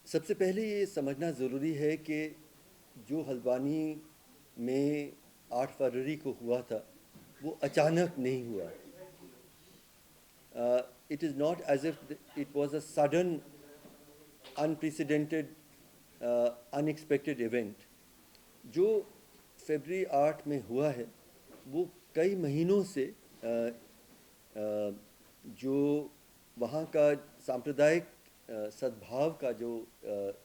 सबसे पहले ये समझना ज़रूरी है कि जो हल्द्वानी में 8 फरवरी को हुआ था वो अचानक नहीं हुआ। It is not as if it was a sudden, unprecedented, unexpected event. जो फरवरी 8 में हुआ है वो कई महीनों से जो वहाँ का सांप्रदायिक सद्भाव का जो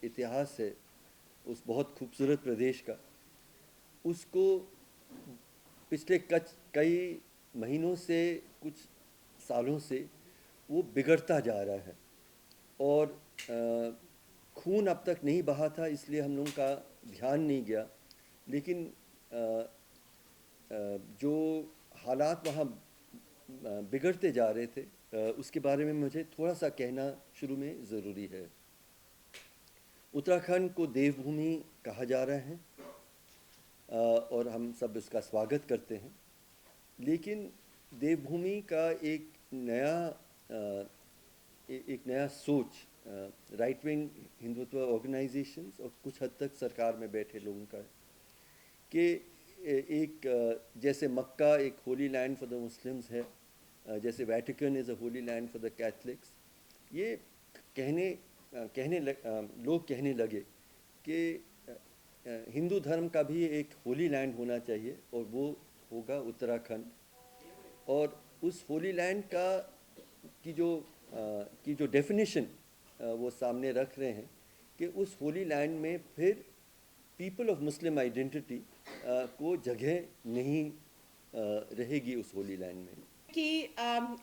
इतिहास है उस बहुत खूबसूरत प्रदेश का, उसको पिछले कई महीनों से, कुछ सालों से वो बिगड़ता जा रहा है। और खून अब तक नहीं बहा था इसलिए हम लोगों का ध्यान नहीं गया, लेकिन जो हालात वहाँ बिगड़ते जा रहे थे उसके बारे में मुझे थोड़ा सा कहना शुरू में ज़रूरी है। उत्तराखंड को देवभूमि कहा जा रहा है और हम सब इसका स्वागत करते हैं, लेकिन देवभूमि का एक नया सोच राइट विंग हिंदुत्व ऑर्गेनाइजेशंस और कुछ हद तक सरकार में बैठे लोगों का है कि एक जैसे मक्का एक Holi land for the Muslims है, जैसे Vatican is a Holi land for the Catholics, ये लोग कहने लगे कि हिंदू धर्म का भी एक होली लैंड होना चाहिए और वो होगा उत्तराखंड। और उस होली लैंड की जो डेफिनेशन वो सामने रख रहे हैं कि उस होली लैंड में फिर पीपल ऑफ मुस्लिम आइडेंटिटी को जगह नहीं रहेगी उस होली लैंड में। कि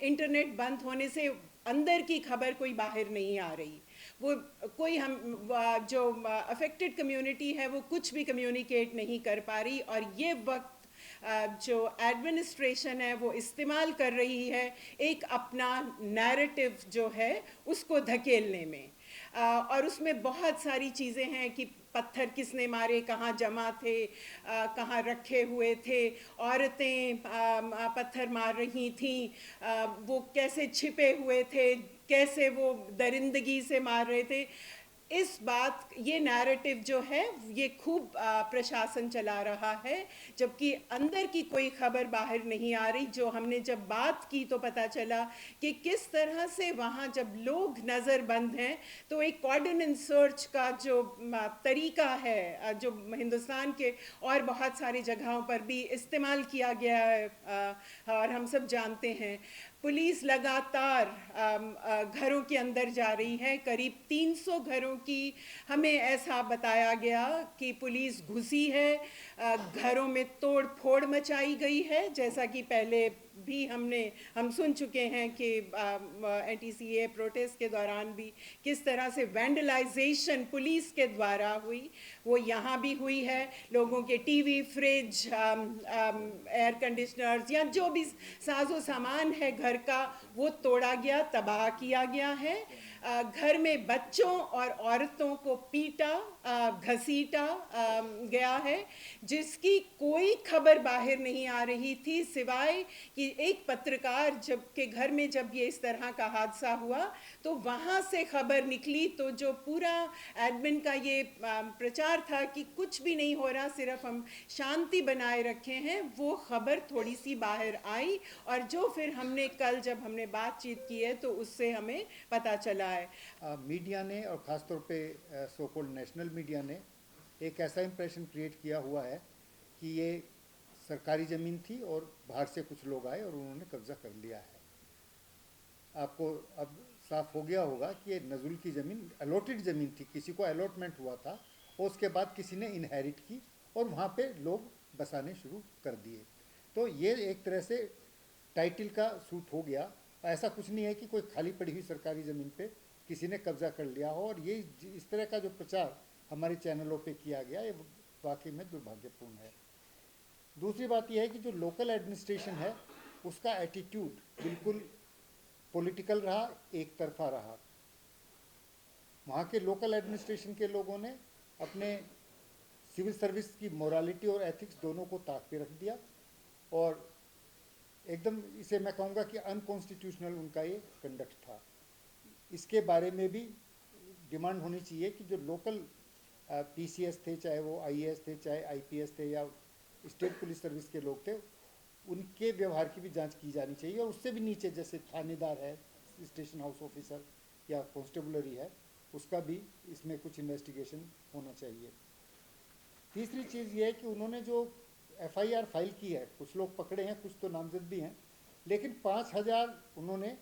इंटरनेट बंद होने से अंदर की खबर कोई बाहर नहीं आ रही, वो कोई हम जो अफेक्टेड कम्युनिटी है वो कुछ भी कम्युनिकेट नहीं कर पा रही, और ये वक्त जो एडमिनिस्ट्रेशन है वो इस्तेमाल कर रही है एक अपना नैरेटिव जो है उसको धकेलने में। और उसमें बहुत सारी चीज़ें हैं कि पत्थर किसने मारे, कहाँ जमा थे, कहाँ रखे हुए थे, औरतें पत्थर मार रही थीं, वो कैसे छिपे हुए थे, कैसे वो दरिंदगी से मार रहे थे। इस बात ये नैरेटिव जो है ये खूब प्रशासन चला रहा है, जबकि अंदर की कोई खबर बाहर नहीं आ रही। जो हमने जब बात की तो पता चला कि किस तरह से वहाँ जब लोग नज़रबंद हैं तो एक ऑर्डिनेंस सर्च का जो तरीका है जो हिंदुस्तान के और बहुत सारी जगहों पर भी इस्तेमाल किया गया है, और हम सब जानते हैं पुलिस लगातार घरों के अंदर जा रही है। करीब 300 घरों की हमें ऐसा बताया गया कि पुलिस घुसी है, घरों में तोड़ फोड़ मचाई गई है, जैसा कि पहले भी हम सुन चुके हैं कि एनटीसीए प्रोटेस्ट के दौरान भी किस तरह से वैंडलाइजेशन पुलिस के द्वारा हुई, वो यहाँ भी हुई है। लोगों के टीवी, फ्रिज, एयर कंडीशनर्स या जो भी साजो सामान है घर का वो तोड़ा गया, तबाह किया गया है। घर में बच्चों और औरतों को पीटा, घसीटा गया है, जिसकी कोई खबर बाहर नहीं आ रही थी सिवाय कि एक पत्रकार जब के घर में जब ये इस तरह का हादसा हुआ तो वहाँ से खबर निकली। तो जो पूरा एडमिन का ये प्रचार था कि कुछ भी नहीं हो रहा, सिर्फ हम शांति बनाए रखे हैं, वो खबर थोड़ी सी बाहर आई, और जो फिर हमने कल जब हमने बातचीत की है तो उससे हमें पता चला है। मीडिया ने और ख़ासतौर पे सो कॉल्ड नेशनल मीडिया ने एक ऐसा इम्प्रेशन क्रिएट किया हुआ है कि ये सरकारी ज़मीन थी और बाहर से कुछ लोग आए और उन्होंने कब्ज़ा कर लिया है। आपको अब साफ हो गया होगा कि ये नज़ुल की ज़मीन अलॉटेड ज़मीन थी, किसी को अलॉटमेंट हुआ था और उसके बाद किसी ने इनहेरिट की और वहाँ पे लोग बसाने शुरू कर दिए। तो ये एक तरह से टाइटल का सूट हो गया। ऐसा कुछ नहीं है कि कोई खाली पड़ी हुई सरकारी ज़मीन पे किसी ने कब्जा कर लिया हो, और ये इस तरह का जो प्रचार हमारे चैनलों पे किया गया ये वाकई में दुर्भाग्यपूर्ण है। दूसरी बात यह है कि जो लोकल एडमिनिस्ट्रेशन है उसका एटीट्यूड बिल्कुल पॉलिटिकल रहा, एक तरफा रहा। वहाँ के लोकल एडमिनिस्ट्रेशन के लोगों ने अपने सिविल सर्विस की मोरालिटी और एथिक्स दोनों को ताक पे रख दिया, और एकदम इसे मैं कहूँगा कि अनकॉन्स्टिट्यूशनल उनका ये कंडक्ट था। इसके बारे में भी डिमांड होनी चाहिए कि जो लोकल पीसीएस थे, चाहे वो आईएएस थे, चाहे आईपीएस थे, या स्टेट पुलिस सर्विस के लोग थे, उनके व्यवहार की भी जांच की जानी चाहिए। और उससे भी नीचे जैसे थानेदार है, स्टेशन हाउस ऑफिसर या कांस्टेबलरी है, उसका भी इसमें कुछ इन्वेस्टिगेशन होना चाहिए। तीसरी चीज़ ये है कि उन्होंने जो एफआईआर फाइल की है, कुछ लोग पकड़े हैं, कुछ तो नामजद भी हैं, लेकिन 5,000 उन्होंने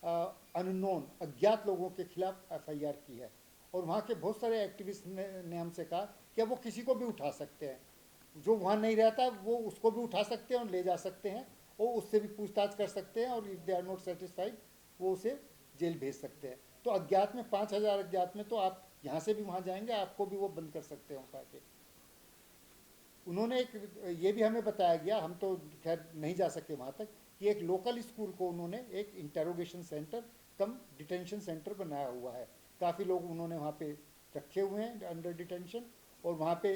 अननोन अज्ञात लोगों के खिलाफ एफआईआर की है। और वहाँ के बहुत सारे एक्टिविस्ट ने हमसे कहा कि वो किसी को भी उठा सकते हैं, जो वहाँ नहीं रहता वो उसको भी उठा सकते हैं और ले जा सकते हैं, और उससे भी पूछताछ कर सकते हैं, और if they are not satisfied वो उसे जेल भेज सकते हैं। तो अज्ञात में 5,000 अज्ञात में तो आप यहाँ से भी वहाँ जाएंगे, आपको भी वो बंद कर सकते हैं उठा के। उन्होंने एक ये भी हमें बताया गया, हम तो खैर नहीं जा सके वहाँ तक, कि एक लोकल स्कूल को उन्होंने एक इंटरोगेशन सेंटर कम डिटेंशन सेंटर बनाया हुआ है। काफ़ी लोग उन्होंने वहाँ पे रखे हुए हैं अंडर डिटेंशन, और वहाँ पे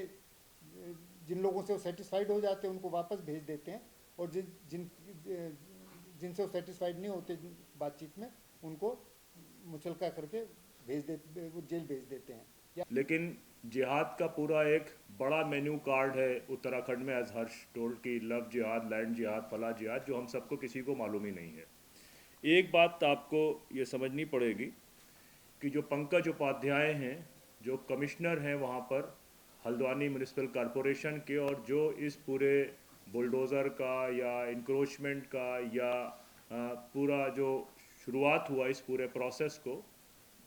जिन लोगों से वो सेटिस्फाइड हो जाते हैं उनको वापस भेज देते हैं, और जिनसे वो सेटिस्फाइड नहीं होते बातचीत में, उनको मुचलका करके वो जेल भेज देते हैं। लेकिन जिहाद का पूरा एक बड़ा मेन्यू कार्ड है उत्तराखंड में, एज हर्ष टोल्ड की लव जिहाद, लैंड जिहाद, फला जिहाद, जो हम सबको किसी को मालूम ही नहीं है। एक बात आपको ये समझनी पड़ेगी कि जो पंकज उपाध्याय हैं, जो कमिश्नर हैं वहाँ पर हल्द्वानी म्यूनिसिपल कॉरपोरेशन के, और जो इस पूरे बुलडोज़र का या इंक्रोचमेंट का या पूरा जो शुरुआत हुआ इस पूरे प्रोसेस को,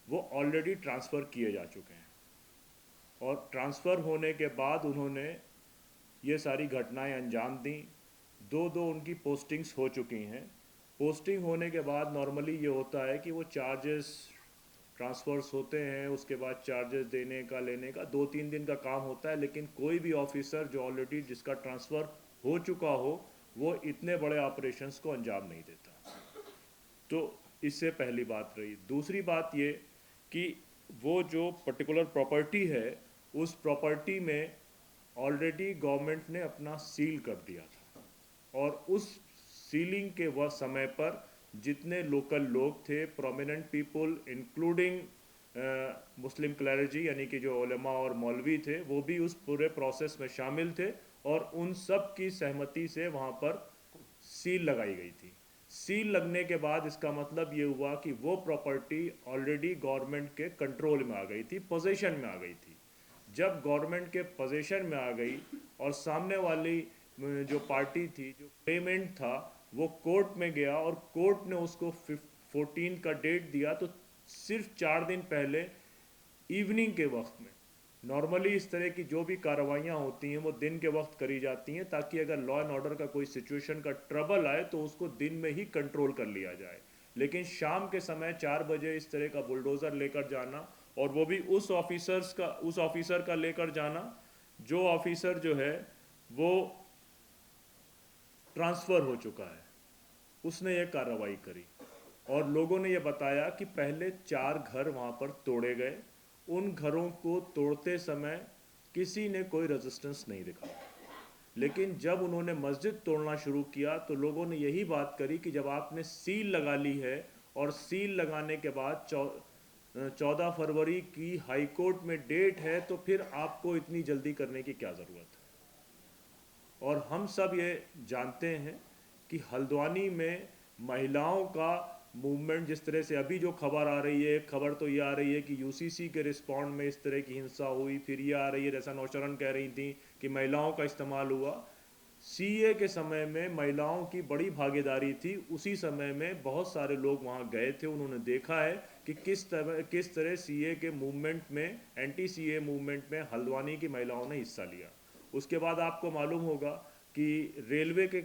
वो ऑलरेडी ट्रांसफ़र किए जा चुके हैं। और ट्रांसफ़र होने के बाद उन्होंने ये सारी घटनाएं अंजाम दी। दो उनकी पोस्टिंग्स हो चुकी हैं। पोस्टिंग होने के बाद नॉर्मली ये होता है कि वो चार्जेस ट्रांसफ़र्स होते हैं, उसके बाद चार्जेस देने का लेने का 2-3 दिन का काम होता है। लेकिन कोई भी ऑफिसर जो ऑलरेडी जिसका ट्रांसफ़र हो चुका हो, वो इतने बड़े ऑपरेशंस को अंजाम नहीं देता। तो इससे पहली बात रही। दूसरी बात ये कि वो जो पर्टिकुलर प्रॉपर्टी है, उस प्रॉपर्टी में ऑलरेडी गवर्नमेंट ने अपना सील कर दिया था, और उस सीलिंग के वह समय पर जितने लोकल लोग थे, प्रोमिनेंट पीपल इंक्लूडिंग मुस्लिम क्लैरिजी यानी कि जो उलेमा और मौलवी थे, वो भी उस पूरे प्रोसेस में शामिल थे, और उन सब की सहमति से वहाँ पर सील लगाई गई थी। सील लगने के बाद इसका मतलब ये हुआ कि वो प्रॉपर्टी ऑलरेडी गवर्नमेंट के कंट्रोल में आ गई थी, पोजीशन में आ गई थी। जब गवर्नमेंट के पोजीशन में आ गई और सामने वाली जो पार्टी थी, जो पेमेंट था, वो कोर्ट में गया और कोर्ट ने उसको 14 का डेट दिया, तो सिर्फ 4 दिन पहले इवनिंग के वक्त में, नॉर्मली इस तरह की जो भी कार्रवाइयाँ होती हैं वो दिन के वक्त करी जाती हैं, ताकि अगर लॉ एंड ऑर्डर का कोई सिचुएशन का ट्रबल आए तो उसको दिन में ही कंट्रोल कर लिया जाए। लेकिन शाम के समय 4 बजे इस तरह का बुलडोज़र लेकर जाना, और वो भी उस ऑफिसर का लेकर जाना जो ऑफिसर जो है वो ट्रांसफ़र हो चुका है, उसने ये कार्रवाई करी। और लोगों ने ये बताया कि पहले 4 घर वहाँ पर तोड़े गए। उन घरों को तोड़ते समय किसी ने कोई रेजिस्टेंस नहीं दिखाया, लेकिन जब उन्होंने मस्जिद तोड़ना शुरू किया तो लोगों ने यही बात करी कि जब आपने सील लगा ली है, और सील लगाने के बाद 14 फरवरी की हाई कोर्ट में डेट है, तो फिर आपको इतनी जल्दी करने की क्या ज़रूरत है। और हम सब ये जानते हैं कि हल्द्वानी में महिलाओं का मूवमेंट, जिस तरह से अभी जो खबर आ रही है, खबर तो ये आ रही है कि यूसीसी के रिस्पॉन्ड में इस तरह की हिंसा हुई, फिर ये आ रही है जैसा नौशरन कह रही थी कि महिलाओं का इस्तेमाल हुआ। सीए के समय में महिलाओं की बड़ी भागीदारी थी, उसी समय में बहुत सारे लोग वहाँ गए थे, उन्होंने देखा है कि किस तरह सीए के मूवमेंट में, एंटी सीए मूवमेंट में हल्द्वानी की महिलाओं ने हिस्सा लिया। उसके बाद आपको मालूम होगा कि रेलवे के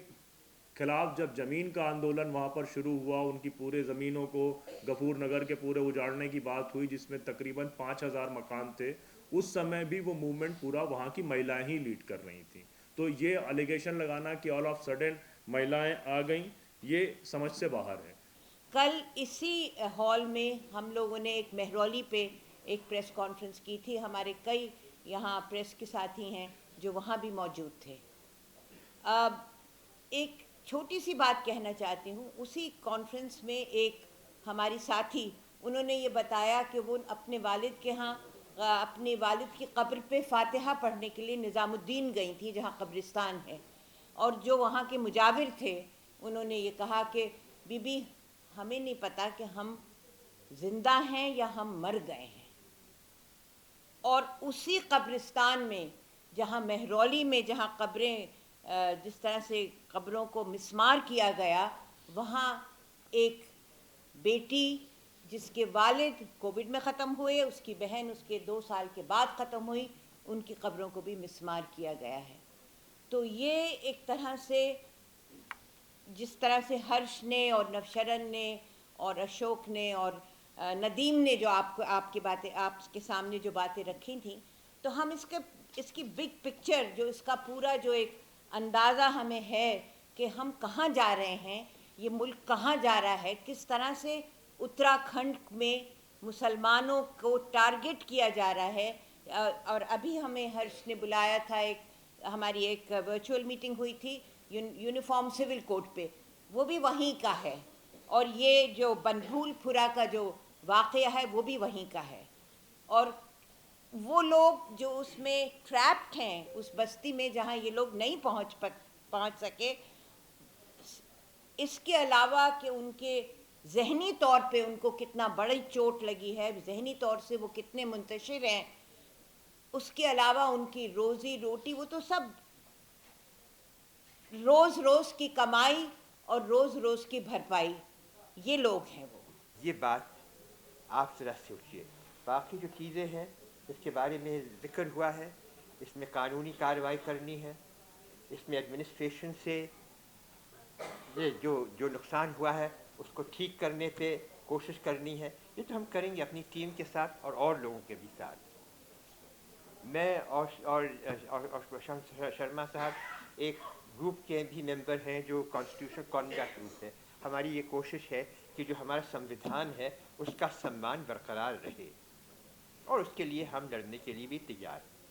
खिलाफ जब ज़मीन का आंदोलन वहाँ पर शुरू हुआ, उनकी पूरे ज़मीनों को गफूर नगर के पूरे उजाड़ने की बात हुई, जिसमें तकरीबन 5,000 मकान थे। उस समय भी वो मूवमेंट पूरा वहाँ की महिलाएं ही लीड कर रही थी। तो ये अलिगेशन लगाना कि ऑल ऑफ सडन महिलाएं आ गईं, ये समझ से बाहर है। कल इसी हॉल में हम लोगों ने एक महरौली पे एक प्रेस कॉन्फ्रेंस की थी। हमारे कई यहाँ प्रेस के साथी हैं जो वहाँ भी मौजूद थे। अब एक छोटी सी बात कहना चाहती हूँ। उसी कॉन्फ्रेंस में एक हमारी साथी उन्होंने ये बताया कि वो अपने वालिद के यहाँ अपने वालिद की कब्र पे फातिहा पढ़ने के लिए निज़ामुद्दीन गई थी, जहाँ कब्रिस्तान है, और जो वहाँ के मुजाविर थे उन्होंने ये कहा कि बीबी हमें नहीं पता कि हम जिंदा हैं या हम मर गए हैं। और उसी कब्रिस्तान में जहाँ महरौली में जहाँ कब्रें जिस तरह से कब्रों को मिस्मार किया गया, वहाँ एक बेटी जिसके वालिद कोविड में ख़त्म हुए, उसकी बहन उसके 2 साल के बाद ख़त्म हुई, उनकी कब्रों को भी मिस्मार किया गया है। तो ये एक तरह से जिस तरह से हर्ष ने और नवशरण ने और अशोक ने और नदीम ने जो आपकी बातें आपके सामने जो बातें रखी थी, तो हम इसकी बिग पिक्चर जो इसका पूरा जो एक अंदाज़ा हमें है कि हम कहाँ जा रहे हैं, ये मुल्क कहाँ जा रहा है, किस तरह से उत्तराखंड में मुसलमानों को टारगेट किया जा रहा है। और अभी हमें हर्ष ने बुलाया था, हमारी एक वर्चुअल मीटिंग हुई थी यूनिफॉर्म सिविल कोड पे, वो भी वहीं का है, और ये जो बनभूलपुरा का जो वाक़या है वो भी वहीं का है। और वो लोग जो उसमें ट्रैप्ड हैं उस बस्ती में जहाँ ये लोग नहीं पहुँच सके, इसके अलावा कि उनके ज़हनी तौर पे उनको कितना बड़ी चोट लगी है, ज़हनी तौर से वो कितने मुंतशिर हैं, उसके अलावा उनकी रोज़ी रोटी, वो तो सब रोज़ रोज़ की कमाई और रोज़ रोज़ की भरपाई, ये लोग हैं वो। ये बात आप ज़रा सोचिए, बाकी जो चीज़ें हैं इसके बारे में ज़िक्र हुआ है, इसमें कानूनी कार्रवाई करनी है, इसमें एडमिनिस्ट्रेशन से ये जो नुकसान हुआ है उसको ठीक करने पे कोशिश करनी है। ये तो हम करेंगे अपनी टीम के साथ और लोगों के भी साथ। मैं और प्रशांत शर्मा साहब एक ग्रुप के भी मेंबर हैं जो कॉन्स्टिट्यूशन कॉन्डक्ट ग्रुप है। हमारी ये कोशिश है कि जो हमारा संविधान है उसका सम्मान बरकरार रहे, और उसके लिए हम लड़ने के लिए भी तैयार हैं।